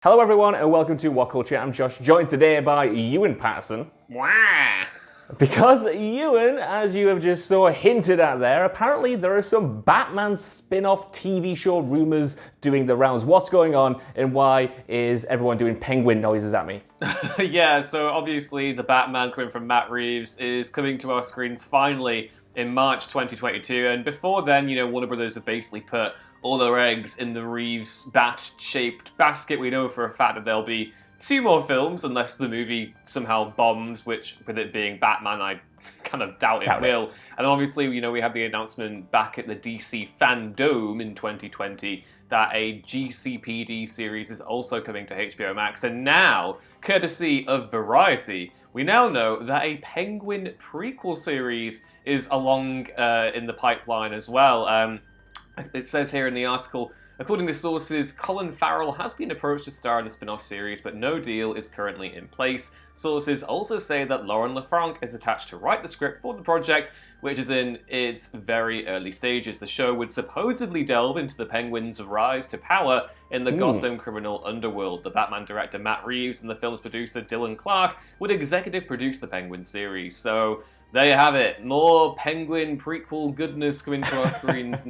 Hello everyone and welcome to Whatculture. I'm Josh, joined today by Ewan Patterson. Wah! Because Ewan, as you have just so hinted at there, apparently there are some Batman spin-off TV show rumors doing the rounds. What's going on and why is everyone doing penguin noises at me? Yeah, so obviously the Batman coming from Matt Reeves is coming to our screens finally in March 2022, and before then, Warner Brothers have basically put all their eggs in the Reeves bat-shaped basket. We know for a fact that there'll be 2 more films, unless the movie somehow bombs, which, with it being Batman, I kind of doubt it will. And then obviously, we have the announcement back at the DC Fandome in 2020 that a GCPD series is also coming to HBO Max. And now, courtesy of Variety, we now know that a Penguin prequel series is along in the pipeline as well. It says here in the article, according to sources, Colin Farrell has been approached to star in the spin-off series, but no deal is currently in place. Sources also say that Lauren LaFranc is attached to write the script for the project, which is in its very early stages. The show would supposedly delve into the Penguin's rise to power in the Gotham criminal underworld. The Batman director Matt Reeves and the film's producer Dylan Clark would executive produce the Penguin series. So there you have it. More Penguin prequel goodness coming to our screens.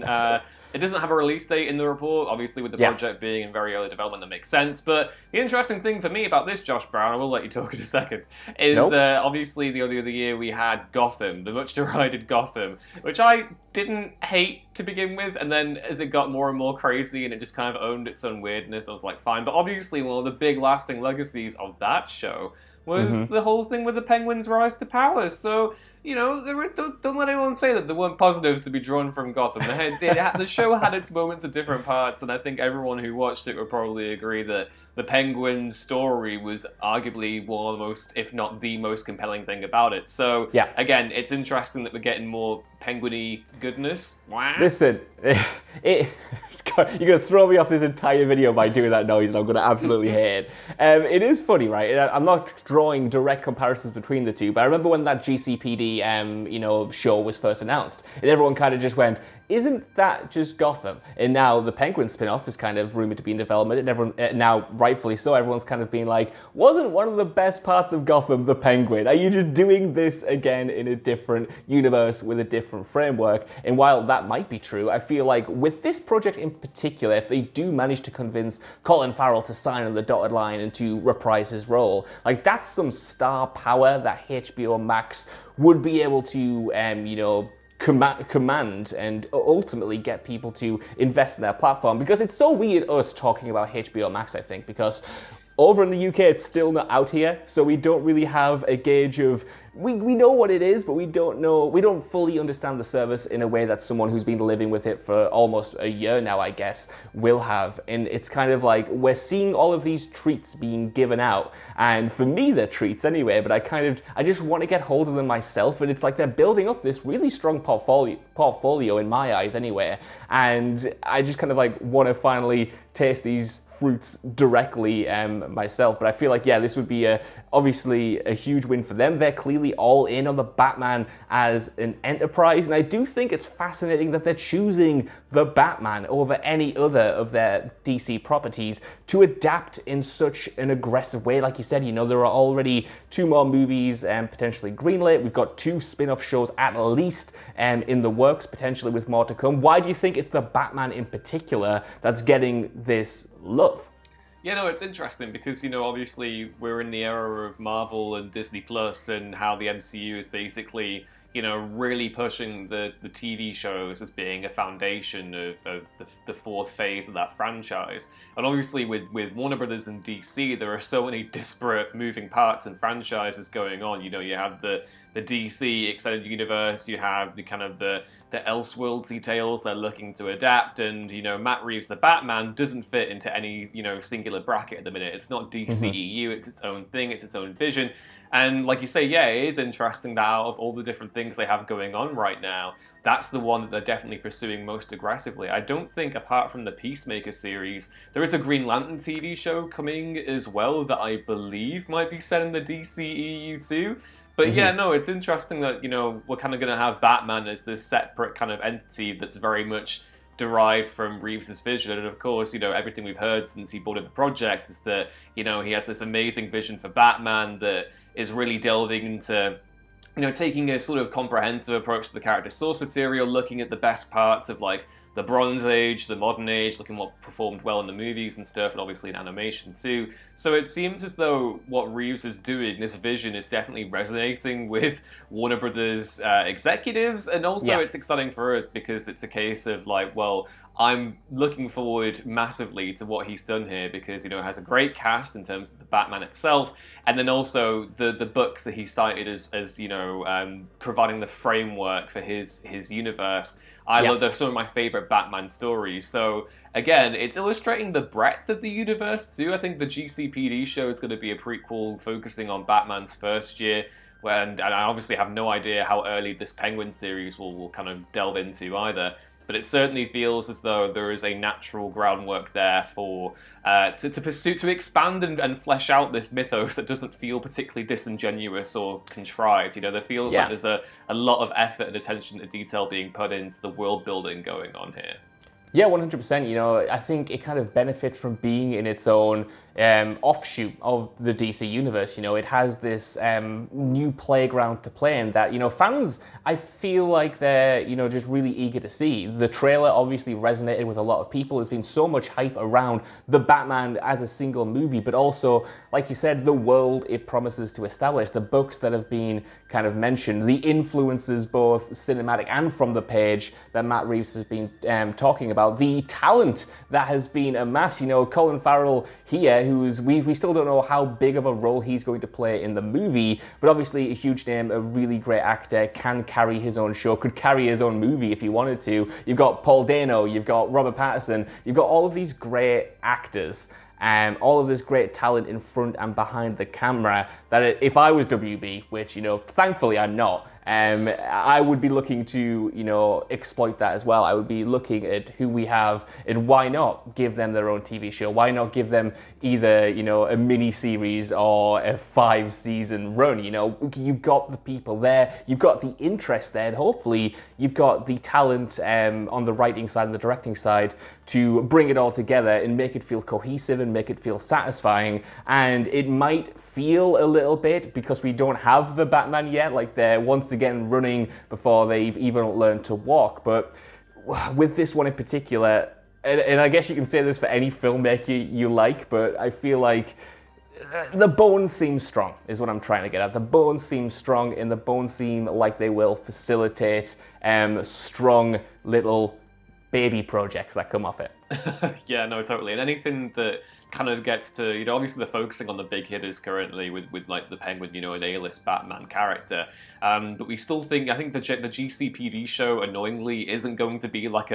It doesn't have a release date in the report. Obviously, with the project being in very early development, that makes sense. But the interesting thing for me about this, Josh Brown, I will let you talk in a second, is obviously the other year we had Gotham, the much derided Gotham, which I didn't hate to begin with. And then as it got more and more crazy and it just kind of owned its own weirdness, I was like, fine. But obviously, one of the big lasting legacies of that show was the whole thing with the Penguin's rise to power. So, don't let anyone say that there weren't positives to be drawn from Gotham. The show had its moments at different parts, and I think everyone who watched it would probably agree that the Penguin story was arguably one of the most, if not the most compelling thing about it. So, again, it's interesting that we're getting more penguin-y goodness. Wow. Listen, you're going to throw me off this entire video by doing that noise, and I'm going to absolutely hate it. It is funny, right? I'm not drawing direct comparisons between the two, but I remember when that GCPD, show was first announced, and everyone kind of just went, isn't that just Gotham? And now the Penguin spin-off is kind of rumored to be in development, and everyone, now rightfully so, everyone's kind of being like, wasn't one of the best parts of Gotham the Penguin? Are you just doing this again in a different universe with a different framework? And while that might be true, I feel like with this project in particular, if they do manage to convince Colin Farrell to sign on the dotted line and to reprise his role, like that's some star power that HBO Max would be able to, command and ultimately get people to invest in their platform. Because it's so weird us talking about HBO Max, I think, because over in the UK it's still not out here, so we don't really have a gauge of, we know what it is, but we don't fully understand the service in a way that someone who's been living with it for almost a year now, I guess, will have. And it's kind of like, we're seeing all of these treats being given out, and for me they're treats anyway, but I just want to get hold of them myself, and it's like they're building up this really strong portfolio in my eyes anyway, and I just kind of like want to finally taste these fruits directly myself. But I feel like, this would be obviously a huge win for them. They're clearly all in on the Batman as an enterprise, and I do think it's fascinating that they're choosing the Batman over any other of their DC properties to adapt in such an aggressive way. Like you said, there are already 2 more movies potentially greenlit. We've got 2 spin-off shows at least in the works, potentially with more to come. Why do you think it's the Batman in particular that's getting this love? Yeah, no, it's interesting because, obviously we're in the era of Marvel and Disney Plus and how the MCU is basically, really pushing the TV shows as being a foundation of the 4th phase of that franchise. And obviously with Warner Brothers and DC, there are so many disparate moving parts and franchises going on. You have the DC extended universe, you have the kind of the Elseworldsy tales they're looking to adapt, and Matt Reeves' the Batman doesn't fit into any singular bracket at the minute. It's not DCEU, it's its own thing, it's its own vision. And like you say, it is interesting that out of all the different things they have going on right now, that's the one that they're definitely pursuing most aggressively. I don't think, apart from the Peacemaker series, there is a Green Lantern TV show coming as well that I believe might be set in the DCEU too. But it's interesting that, we're kind of going to have Batman as this separate kind of entity that's very much derived from Reeves's vision. And of course, everything we've heard since he boarded the project is that, he has this amazing vision for Batman that is really delving into, taking a sort of comprehensive approach to the character's source material, looking at the best parts of, like, the Bronze Age, the Modern Age, looking what performed well in the movies and stuff, and obviously in animation too. So it seems as though what Reeves is doing, this vision, is definitely resonating with Warner Brothers executives, and also it's exciting for us because it's a case of like, well, I'm looking forward massively to what he's done here because, it has a great cast in terms of the Batman itself, and then also the books that he cited as providing the framework for his universe. I love, they're some of my favorite Batman stories. So again, it's illustrating the breadth of the universe too. I think the GCPD show is going to be a prequel focusing on Batman's first year. And I obviously have no idea how early this Penguin series will kind of delve into either. But it certainly feels as though there is a natural groundwork there for to expand and flesh out this mythos that doesn't feel particularly disingenuous or contrived. There feels like there's a lot of effort and attention to detail being put into the world building going on here. Yeah, 100%. I think it kind of benefits from being in its own offshoot of the DC universe. It has this new playground to play in that, fans, I feel like they're, just really eager to see. The trailer obviously resonated with a lot of people. There's been so much hype around the Batman as a single movie, but also, like you said, the world it promises to establish, the books that have been kind of mentioned, the influences both cinematic and from the page that Matt Reeves has been talking about, the talent that has been amassed. Colin Farrell here, who's we still don't know how big of a role he's going to play in the movie, but obviously a huge name, a really great actor, can carry his own show, could carry his own movie if he wanted to. You've got Paul Dano, you've got Robert Pattinson, you've got all of these great actors, all of this great talent in front and behind the camera, that if I was WB, which, thankfully I'm not, I would be looking to, exploit that as well. I would be looking at who we have and why not give them their own TV show? Why not give them either, a mini series or a 5-season run? You've got the people there, you've got the interest there, and hopefully you've got the talent on the writing side and the directing side to bring it all together and make it feel cohesive and make it feel satisfying. And it might feel a little bit, because we don't have the Batman yet, like they're once again running before they've even learned to walk. But with this one in particular, and I guess you can say this for any filmmaker you like, but I feel like the bones seem strong, is what I'm trying to get at. The bones seem strong, and the bones seem like they will facilitate strong little baby projects that come off it. Yeah, no, totally. And anything that kind of gets to, obviously they're focusing on the big hitters currently with like the Penguin, an A-list Batman character. But we still think, I think the GCPD show, annoyingly, isn't going to be like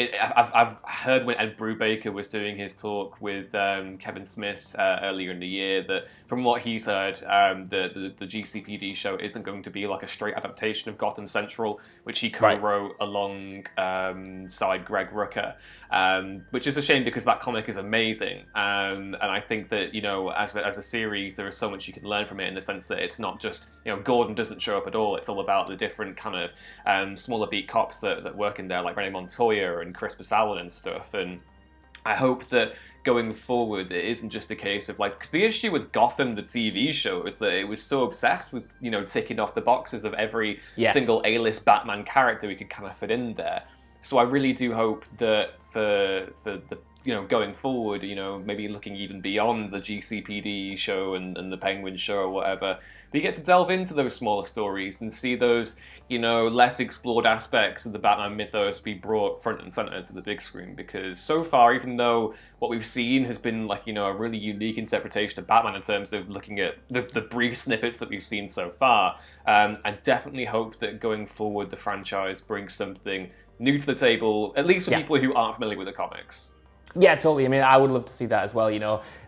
I've heard when Ed Brubaker was doing his talk with Kevin Smith earlier in the year that from what he's heard, the GCPD show isn't going to be like a straight adaptation of Gotham Central, which he co-wrote alongside Greg Rucka, which is a shame because that comic is amazing. And I think that, as a series, there is so much you can learn from it in the sense that it's not just, Gordon doesn't show up at all. It's all about the different kind of smaller beat cops that work in there, like Renee Montoya and Chris Allen and stuff. And I hope that going forward, it isn't just a case of like, because the issue with Gotham, the TV show, is that it was so obsessed with, ticking off the boxes of every single A-list Batman character we could kind of fit in there. So I really do hope that for the going forward, maybe looking even beyond the GCPD show and the Penguin show or whatever, we get to delve into those smaller stories and see those, less explored aspects of the Batman mythos be brought front and center to the big screen. Because so far, even though what we've seen has been like, a really unique interpretation of Batman in terms of looking at the brief snippets that we've seen so far, I definitely hope that going forward, the franchise brings something new to the table, at least for people who aren't familiar with the comics. Yeah, totally. I mean, I would love to see that as well,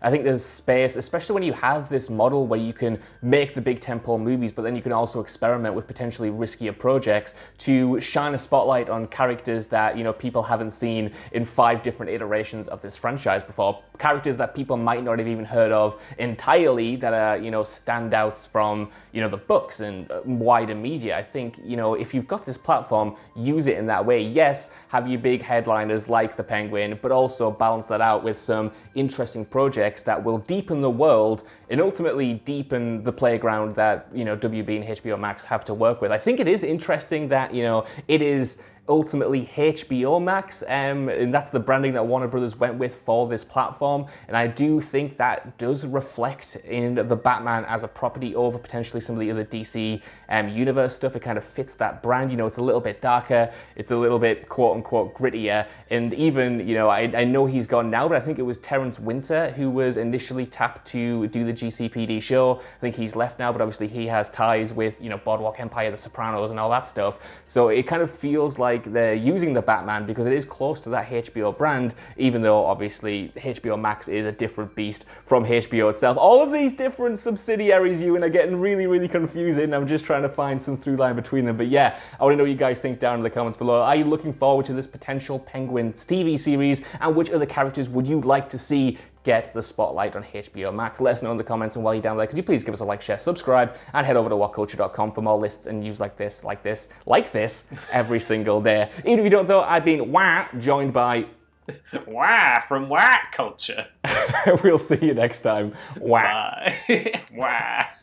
I think there's space, especially when you have this model where you can make the big tentpole movies, but then you can also experiment with potentially riskier projects to shine a spotlight on characters that, people haven't seen in 5 different iterations of this franchise before. characters that people might not have even heard of entirely that are, standouts from, the books and wider media. I think, if you've got this platform, use it in that way. Yes, have your big headliners like the Penguin, but also balance that out with some interesting projects that will deepen the world and ultimately deepen the playground that, WB and HBO Max have to work with. I think it is interesting that, it is ultimately HBO Max, and that's the branding that Warner Brothers went with for this platform. And I do think that does reflect in the Batman as a property over potentially some of the other DC universe stuff. It kind of fits that brand. It's a little bit darker, it's a little bit quote unquote grittier. And even, I know he's gone now, but I think it was Terrence Winter who was initially tapped to do the GCPD show. I think he's left now, but obviously he has ties with, Boardwalk Empire, The Sopranos, and all that stuff. So it kind of feels like they're using the Batman because it is close to that HBO brand, even though obviously HBO Max is a different beast from HBO itself. All of these different subsidiaries, Ewan, are getting really, really confusing. I'm just trying to find some through line between them. But yeah, I want to know what you guys think down in the comments below. Are you looking forward to this potential Penguin TV series? And which other characters would you like to see get the spotlight on HBO Max? Let us know in the comments, and while you're down there, could you please give us a like, share, subscribe, and head over to whatculture.com for more lists and news like this every single day. Even if you don't though, I've been joined by from Whatculture. We'll see you next time. Bye.